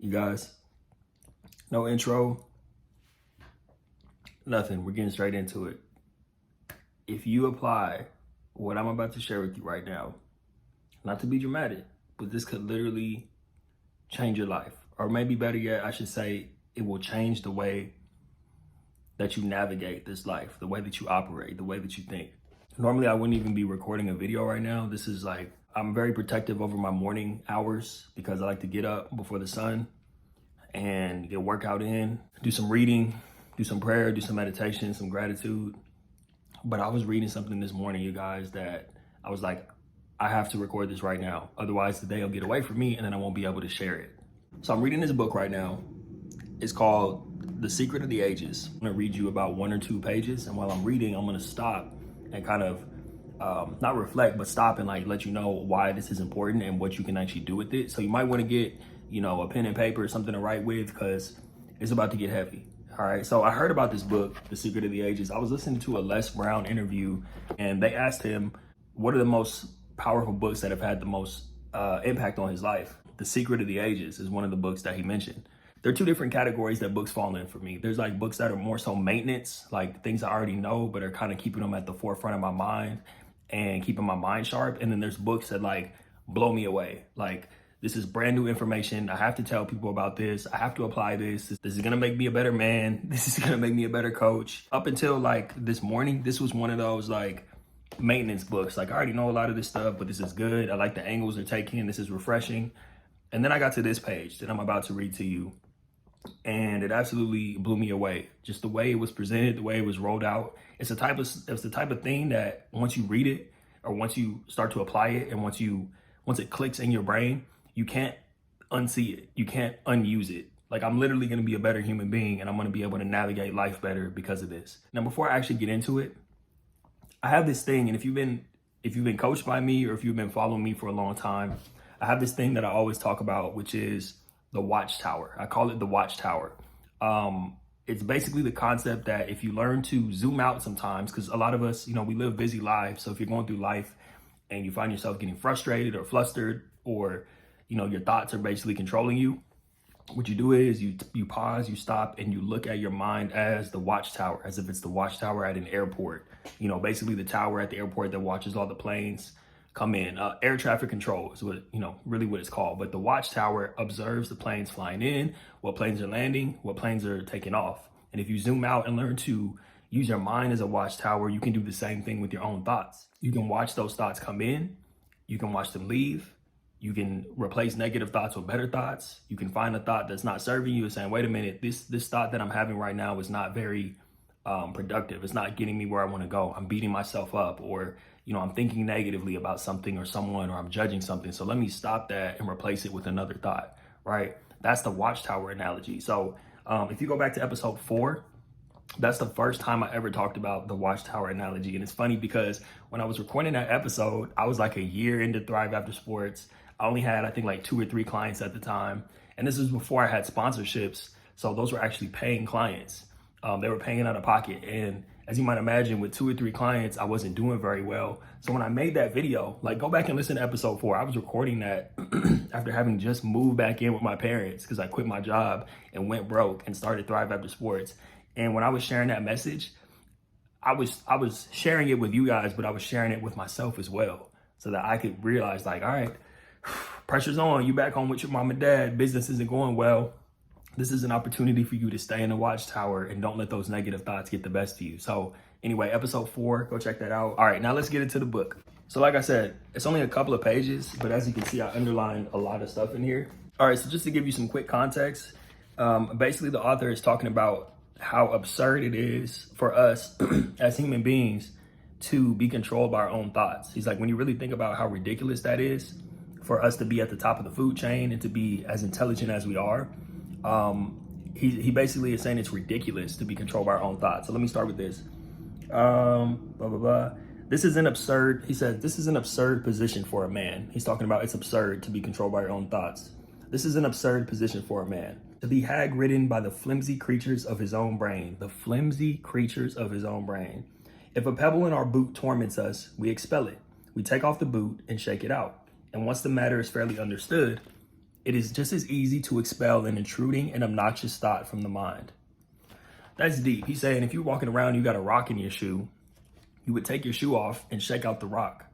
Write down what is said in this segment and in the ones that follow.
You guys, no intro, nothing. We're getting straight into it. If you apply what I'm about to share with you right now, not to be dramatic, but this could literally change your life. Or maybe better yet, I should say it will change the way that you navigate this life, the way that you operate, the way that you think. Normally, I wouldn't even be recording a video right now. This is like, I'm very protective over my morning hours because I like to get up before the sun and get a workout in, do some reading, do some prayer, do some meditation, some gratitude. But I was reading something this morning, you guys, that I was like, I have to record this right now. Otherwise, the day will get away from me and then I won't be able to share it. So I'm reading this book right now. It's called The Secret of the Ages. I'm gonna read you about 1 or 2 pages. And while I'm reading, I'm gonna stop and kind of not reflect, but stop and like let you know why this is important and what you can actually do with it. So you might want to get, a pen and paper or something to write with because it's about to get heavy. All right. So I heard about this book, The Secret of the Ages. I was listening to a Les Brown interview and they asked him, what are the most powerful books that have had the most impact on his life? The Secret of the Ages is one of the books that he mentioned. There are 2 different categories that books fall in for me. There's like books that are more so maintenance, like things I already know, but are kind of keeping them at the forefront of my mind and keeping my mind sharp. And then there's books that like blow me away. Like, this is brand new information. I have to tell people about this. I have to apply this. This is gonna make me a better man. This is gonna make me a better coach. Up until like this morning, this was one of those like maintenance books. Like, I already know a lot of this stuff, but this is good. I like the angles they're taking. This is refreshing. And then I got to this page that I'm about to read to you. And it absolutely blew me away. Just the way it was presented, the way it was rolled out. It's the type of thing that once you read it or once you start to apply it and once it clicks in your brain, you can't unsee it. You can't unuse it. Like, I'm literally going to be a better human being and I'm going to be able to navigate life better because of this. Now, before I actually get into it, I have this thing, and if you've been coached by me or if you've been following me for a long time, I have this thing that I always talk about, which is the watchtower. I call it the watchtower. It's basically the concept that if you learn to zoom out sometimes, because a lot of us, we live busy lives. So if you're going through life and you find yourself getting frustrated or flustered or, your thoughts are basically controlling you, what you do is you pause, you stop, and you look at your mind as the watchtower, as if it's the watchtower at an airport. Basically the tower at the airport that watches all the planes come in. Air traffic control is what, really what it's called. But the watchtower observes the planes flying in, what planes are landing, what planes are taking off. And if you zoom out and learn to use your mind as a watchtower, you can do the same thing with your own thoughts. You can watch those thoughts come in, you can watch them leave, you can replace negative thoughts with better thoughts. You can find a thought that's not serving you and saying, wait a minute, this thought that I'm having right now is not very productive. It's not getting me where I want to go. I'm beating myself up, or I'm thinking negatively about something or someone, or I'm judging something. So let me stop that and replace it with another thought, right? That's the watchtower analogy. So if you go back to episode 4, that's the first time I ever talked about the watchtower analogy. And it's funny because when I was recording that episode, I was like a year into ThriveAfterSports. I only had, I think, like 2 or 3 clients at the time. And this was before I had sponsorships. So those were actually paying clients. They were paying out of pocket. And as you might imagine, with 2 or 3 clients, I wasn't doing very well. So when I made that video, like, go back and listen to episode 4. I was recording that after having just moved back in with my parents because I quit my job and went broke and started ThriveAfterSports. And when I was sharing that message, I was sharing it with you guys, but I was sharing it with myself as well, so that I could realize, like, all right, pressure's on. You back home with your mom and dad. Business isn't going well. This is an opportunity for you to stay in the watchtower and don't let those negative thoughts get the best of you. So anyway, episode 4, go check that out. All right, now let's get into the book. So like I said, it's only a couple of pages, but as you can see, I underlined a lot of stuff in here. All right, so just to give you some quick context, basically the author is talking about how absurd it is for us as human beings to be controlled by our own thoughts. He's like, when you really think about how ridiculous that is for us to be at the top of the food chain and to be as intelligent as we are, he basically is saying it's ridiculous to be controlled by our own thoughts. So let me start with this. This is an absurd, he says, this is an absurd position for a man. He's talking about it's absurd to be controlled by your own thoughts. This is an absurd position for a man, to be hag-ridden by the flimsy creatures of his own brain. The flimsy creatures of his own brain. If a pebble in our boot torments us, we expel it. We take off the boot and shake it out. And once the matter is fairly understood, It is just as easy to expel an intruding and obnoxious thought from the mind. That's deep. He's saying if you're walking around, you got a rock in your shoe, you would take your shoe off and shake out the rock.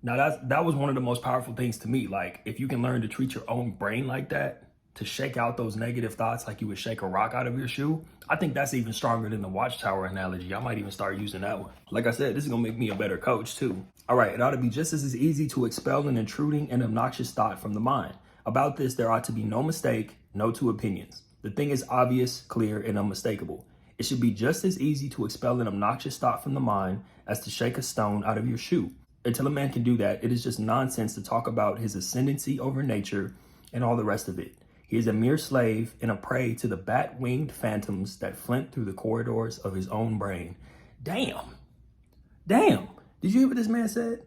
Now that was one of the most powerful things to me. Like, if you can learn to treat your own brain like that, to shake out those negative thoughts like you would shake a rock out of your shoe, I think that's even stronger than the watchtower analogy. I might even start using that one. Like I said, this is gonna make me a better coach too. All right, it ought to be just as easy to expel an intruding and obnoxious thought from the mind. About this, there ought to be no mistake, no two opinions. The thing is obvious, clear, and unmistakable. It should be just as easy to expel an obnoxious thought from the mind as to shake a stone out of your shoe. Until a man can do that, it is just nonsense to talk about his ascendancy over nature and all the rest of it. He is a mere slave and a prey to the bat-winged phantoms that flint through the corridors of his own brain. Damn. Did you hear what this man said?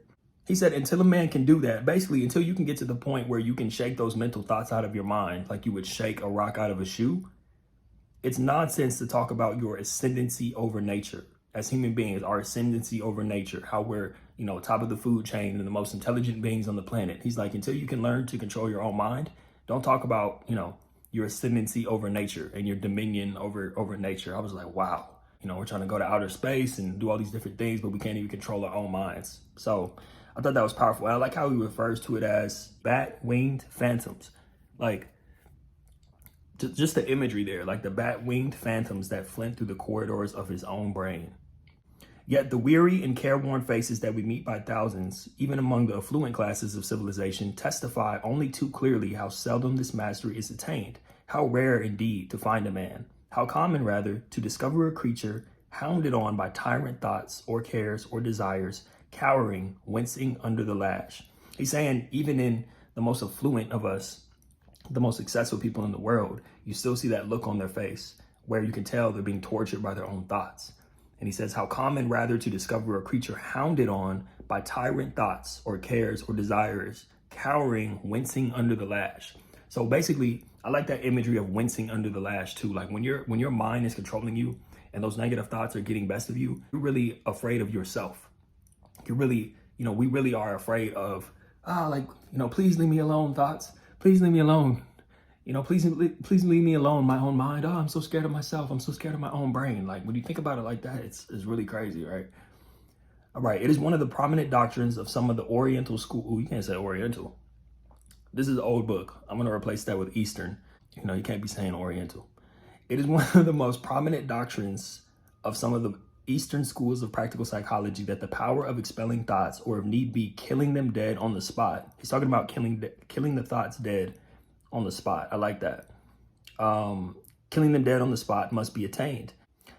He said, until a man can do that, basically until you can get to the point where you can shake those mental thoughts out of your mind, like you would shake a rock out of a shoe, it's nonsense to talk about your ascendancy over nature. As human beings, our ascendancy over nature, how we're, top of the food chain and the most intelligent beings on the planet. He's like, until you can learn to control your own mind, don't talk about, your ascendancy over nature and your dominion over nature. I was like, wow, we're trying to go to outer space and do all these different things, but we can't even control our own minds. So I thought that was powerful. And I like how he refers to it as bat-winged phantoms. Like, just the imagery there, like the bat-winged phantoms that flint through the corridors of his own brain. Yet the weary and careworn faces that we meet by thousands, even among the affluent classes of civilization, testify only too clearly how seldom this mastery is attained, how rare indeed to find a man, how common rather to discover a creature hounded on by tyrant thoughts or cares or desires, cowering, wincing under the lash. He's saying even in the most affluent of us, the most successful people in the world, you still see that look on their face where you can tell they're being tortured by their own thoughts. And he says, how common rather to discover a creature hounded on by tyrant thoughts or cares or desires, cowering, wincing under the lash. So basically, I like that imagery of wincing under the lash too. Like when your mind is controlling you and those negative thoughts are getting best of you, you're really afraid of yourself. You're really, we really are afraid of, please leave me alone, thoughts. Please leave me alone. Please leave me alone, my own mind. Oh, I'm so scared of myself. I'm so scared of my own brain. Like, when you think about it like that, it's really crazy, right? All right. It is one of the prominent doctrines of some of the Oriental school. Ooh, you can't say Oriental. This is an old book. I'm going to replace that with Eastern. You can't be saying Oriental. It is one of the most prominent doctrines of some of the Eastern schools of practical psychology that the power of expelling thoughts, or if need be, killing them dead on the spot. He's talking about killing the thoughts dead on the spot. I like that. Killing them dead on the spot must be attained.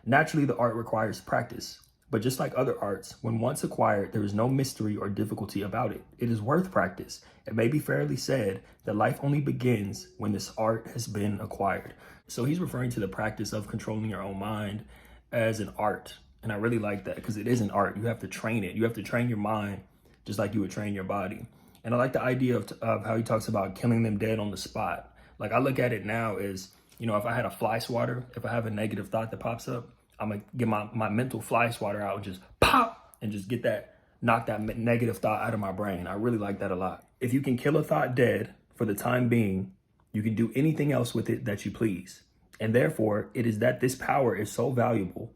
Naturally, the art requires practice, but just like other arts, when once acquired, there is no mystery or difficulty about it. It is worth practice. It may be fairly said that life only begins when this art has been acquired. So he's referring to the practice of controlling your own mind as an art. And I really like that because it is an art. You have to train it. You have to train your mind just like you would train your body. And I like the idea of how he talks about killing them dead on the spot. Like, I look at it now as, if I had a fly swatter, if I have a negative thought that pops up, I'm going to get my mental fly swatter out and just pop and just knock that negative thought out of my brain. I really like that a lot. If you can kill a thought dead for the time being, you can do anything else with it that you please. And therefore, it is that this power is so valuable.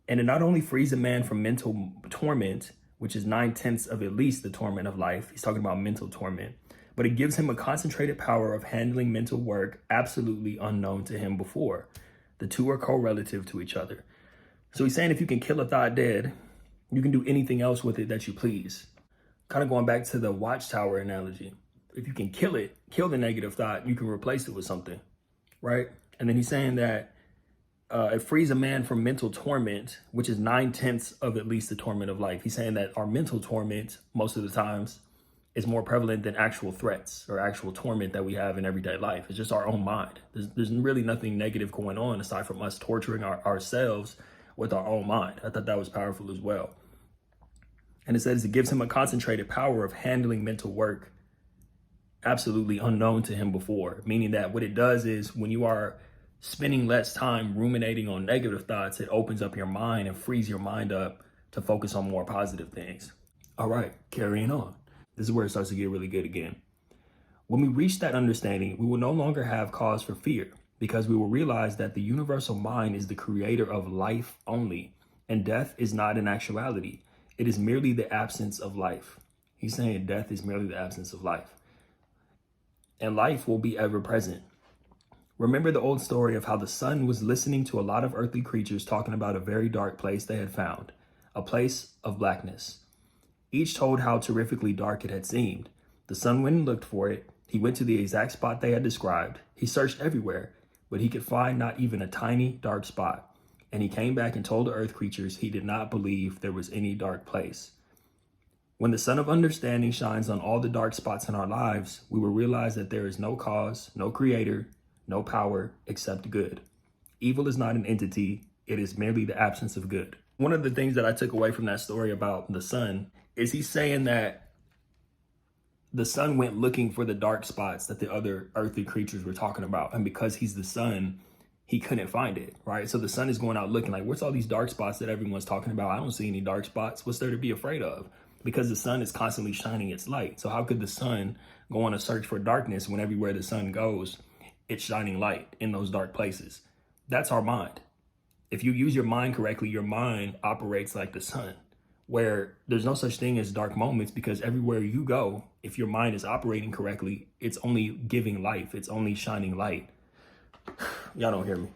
And it not only frees a man from mental torment, which is 9/10 of at least the torment of life. He's talking about mental torment, but it gives him a concentrated power of handling mental work absolutely unknown to him before. The two are correlative to each other. So he's saying if you can kill a thought dead, you can do anything else with it that you please. Kind of going back to the watchtower analogy. If you can kill the negative thought, you can replace it with something, right? And then he's saying that it frees a man from mental torment, which is 9/10 of at least the torment of life. He's saying that our mental torment, most of the times, is more prevalent than actual threats or actual torment that we have in everyday life. It's just our own mind. There's really nothing negative going on aside from us torturing ourselves with our own mind. I thought that was powerful as well. And it says it gives him a concentrated power of handling mental work absolutely unknown to him before, meaning that what it does is when you are spending less time ruminating on negative thoughts, it opens up your mind and frees your mind up to focus on more positive things. All right, carrying on. This is where it starts to get really good again. When we reach that understanding, we will no longer have cause for fear because we will realize that the universal mind is the creator of life only, and death is not an actuality. It is merely the absence of life. He's saying death is merely the absence of life, and life will be ever present. Remember the old story of how the sun was listening to a lot of earthly creatures talking about a very dark place they had found, a place of blackness. Each told how terrifically dark it had seemed. The sun went and looked for it. He went to the exact spot they had described. He searched everywhere, but he could find not even a tiny dark spot. And he came back and told the earth creatures he did not believe there was any dark place. When the sun of understanding shines on all the dark spots in our lives, we will realize that there is no cause, no creator, no power except good. Evil is not an entity. It is merely the absence of good. One of the things that I took away from that story about the sun is he's saying that the sun went looking for the dark spots that the other earthly creatures were talking about. And because he's the sun, he couldn't find it, right? So the sun is going out looking like, what's all these dark spots that everyone's talking about? I don't see any dark spots. What's there to be afraid of? Because the sun is constantly shining its light. So how could the sun go on a search for darkness when everywhere the sun goes, it's shining light in those dark places? That's our mind. If you use your mind correctly, your mind operates like the sun, where there's no such thing as dark moments, because everywhere you go, if your mind is operating correctly, it's only giving life. It's only shining light. Y'all don't hear me.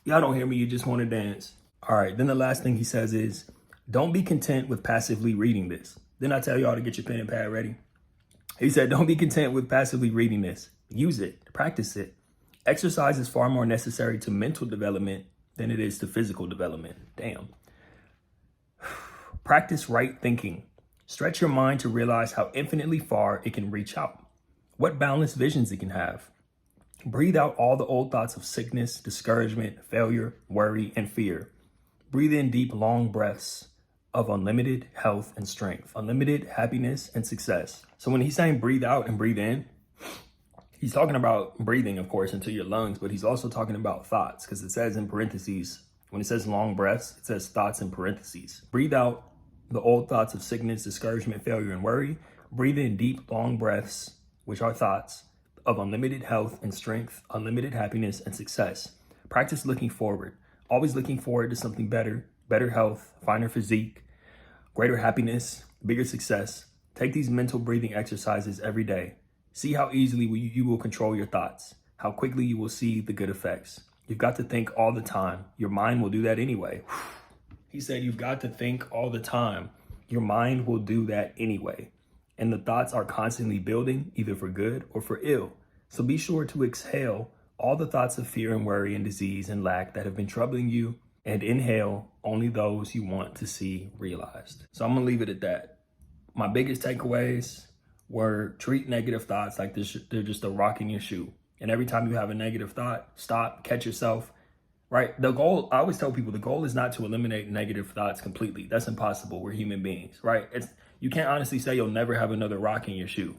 Y'all don't hear me. You just want to dance. All right. Then the last thing he says is, don't be content with passively reading this. Then I tell y'all to get your pen and pad ready. He said, don't be content with passively reading this. Use it. Practice it. Exercise is far more necessary to mental development than it is to physical development. Damn. Practice right thinking. Stretch your mind to realize how infinitely far it can reach out. What boundless visions it can have. Breathe out all the old thoughts of sickness, discouragement, failure, worry, and fear. Breathe in deep, long breaths of unlimited health and strength, unlimited happiness and success. So when he's saying breathe out and breathe in, he's talking about breathing, of course, into your lungs, but he's also talking about thoughts, because it says in parentheses, when it says long breaths, it says thoughts in parentheses. Breathe out the old thoughts of sickness, discouragement, failure, and worry. Breathe in deep, long breaths, which are thoughts of unlimited health and strength, unlimited happiness and success. Practice looking forward, always looking forward to something better, better health, finer physique, greater happiness, bigger success. Take these mental breathing exercises every day. See how easily you will control your thoughts, how quickly you will see the good effects. You've got to think all the time. Your mind will do that anyway. He said, you've got to think all the time. Your mind will do that anyway. And the thoughts are constantly building, either for good or for ill. So be sure to exhale all the thoughts of fear and worry and disease and lack that have been troubling you, and inhale only those you want to see realized. So I'm going to leave it at that. My biggest takeaways were treat negative thoughts like they're just a rock in your shoe. And every time you have a negative thought, stop, catch yourself. Right? The goal, I always tell people, the goal is not to eliminate negative thoughts completely. That's impossible. We're human beings, right? You can't honestly say you'll never have another rock in your shoe.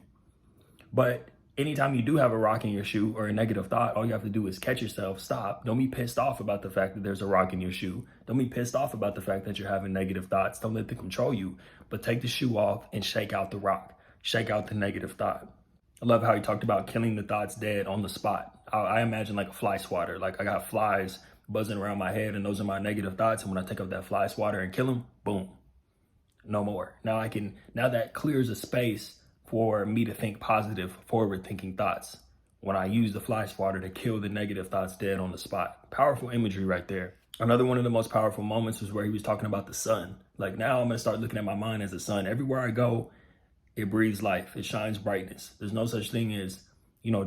But anytime you do have a rock in your shoe or a negative thought, all you have to do is catch yourself, stop. Don't be pissed off about the fact that there's a rock in your shoe. Don't be pissed off about the fact that you're having negative thoughts. Don't let them control you, but take the shoe off and shake out the rock. Shake out the negative thought. I love how he talked about killing the thoughts dead on the spot. I imagine like a fly swatter. Like I got flies buzzing around my head, and those are my negative thoughts. And when I take up that fly swatter and kill them, boom, no more. Now that clears a space for me to think positive, forward-thinking thoughts when I use the fly swatter to kill the negative thoughts dead on the spot. Powerful imagery right there. Another one of the most powerful moments was where he was talking about the sun. Like now I'm going to start looking at my mind as a sun. Everywhere I go, it breathes life. It shines brightness. There's no such thing as,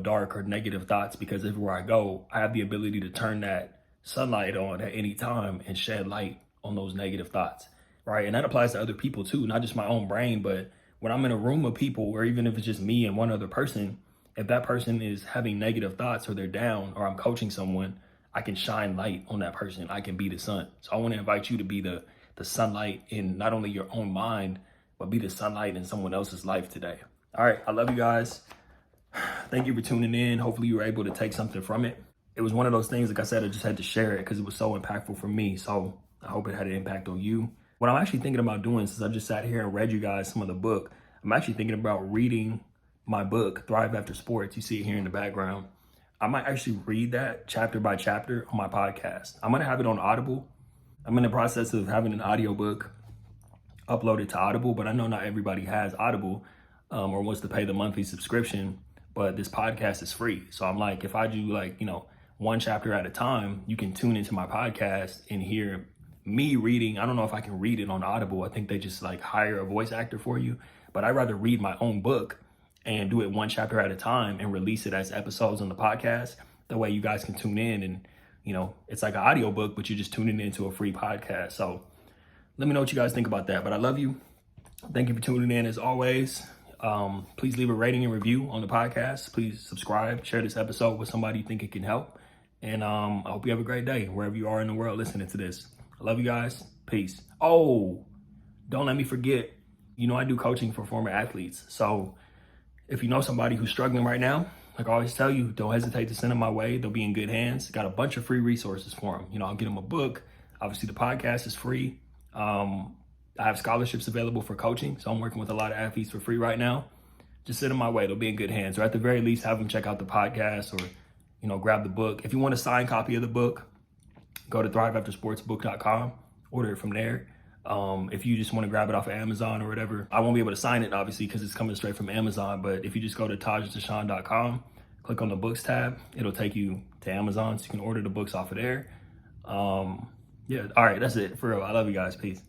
dark or negative thoughts, because everywhere I go, I have the ability to turn that sunlight on at any time and shed light on those negative thoughts, right? And that applies to other people too, not just my own brain, but when I'm in a room of people, or even if it's just me and one other person, if that person is having negative thoughts or they're down, or I'm coaching someone, I can shine light on that person. I can be the sun. So I want to invite you to be the sunlight in not only your own mind, but be the sunlight in someone else's life today. All right. I love you guys. Thank you for tuning in. Hopefully you were able to take something from it. It was one of those things, like I said, I just had to share it because it was so impactful for me. So I hope it had an impact on you. What I'm actually thinking about doing, since I just sat here and read you guys some of the book, I'm actually thinking about reading my book, Thrive After Sports, you see it here in the background. I might actually read that chapter by chapter on my podcast. I'm going to have it on Audible. I'm in the process of having an audiobook uploaded to Audible, but I know not everybody has Audible or wants to pay the monthly subscription, but this podcast is free. So I'm like, if I do like, one chapter at a time, you can tune into my podcast and hear me reading. I don't know if I can read it on Audible. I think they just like hire a voice actor for you, but I'd rather read my own book and do it one chapter at a time and release it as episodes on the podcast. That way you guys can tune in and, it's like an audiobook, but you're just tuning into a free podcast. So let me know what you guys think about that. But I love you. Thank you for tuning in as always. Please leave a rating and review on the podcast. Please subscribe, share this episode with somebody you think it can help. And I hope you have a great day wherever you are in the world listening to this. I love you guys. Peace. Oh, don't let me forget, I do coaching for former athletes. So if you know somebody who's struggling right now, like I always tell you, don't hesitate to send them my way. They'll be in good hands. Got a bunch of free resources for them. I'll get them a book. Obviously, the podcast is free. I have scholarships available for coaching. So I'm working with a lot of athletes for free right now. Just send them my way. They'll be in good hands. Or at the very least, have them check out the podcast or, grab the book. If you want a signed copy of the book, go to ThriveAfterSportsBook.com. Order it from there. If you just want to grab it off of Amazon or whatever, I won't be able to sign it, obviously, because it's coming straight from Amazon. But if you just go to TajDeshaun.com, click on the books tab, it'll take you to Amazon. So you can order the books off of there. Yeah. All right. That's it for real. I love you guys. Peace.